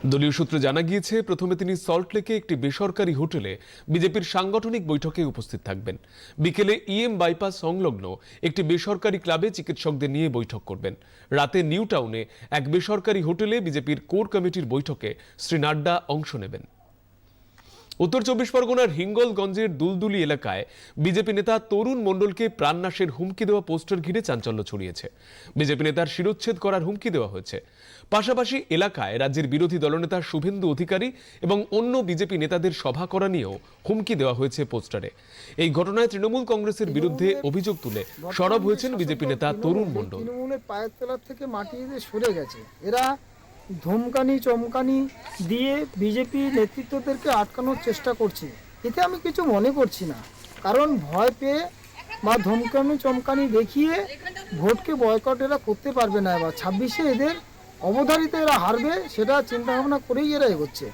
দলীয় সূত্রে জানা গিয়েছে, প্রথমে তিনি সল্টলেকে একটি বেসরকারি হোটেলে বিজেপির সাংগঠনিক বৈঠকে উপস্থিত থাকবেন। বিকেলে ইএম বাইপাস সংলগ্ন একটি বেসরকারি ক্লাবে চিকিৎসকদের নিয়ে বৈঠক করবেন। রাতে নিউ টাউনে এক বেসরকারি হোটেলে বিজেপির কোর কমিটির বৈঠকে শ্রী নাড্ডা অংশ নেবেন। উত্তর চব্বিশ পরগনার হিঙ্গলগঞ্জের দুলদুলি এলাকায় বিজেপি নেতা তরুণ মণ্ডলকে প্রাণনাশের হুমকি দেওয়া পোস্টার ঘিরে চাঞ্চল্য ছড়িয়েছে। বিজেপি নেতার শিরোচ্ছেদ করার হুমকি দেওয়া হয়েছে। পাশাপাশি এলাকায় রাজ্যের বিরোধী দলনেতা শুভেন্দু অধিকারী এবং অন্য বিজেপি নেতাদের সভা করা নিয়েও হুমকি দেওয়া হয়েছে পোস্টারে। এই ঘটনায় তৃণমূল কংগ্রেসের বিরুদ্ধে অভিযোগ তুলে সরব হয়েছেন বিজেপি নেতা তরুণ মণ্ডল। তৃণমূলের পায়ের তলার থেকে মাটি সরে গেছে। এরা ধমকানি চমকানি দিয়ে বিজেপি নেতৃত্বদেরকে আটকানোর চেষ্টা করছে। এতে আমি কিছু মনে করছি না, কারণ ভয় পেয়ে বা ধমকানি চমকানি দেখিয়ে ভোটকে বয়কট এরা করতে পারবে না। এবার 26-এ এদের অবধারিত এরা হারবে, সেটা চিন্তা ভাবনা করেই এরা এগোচ্ছে।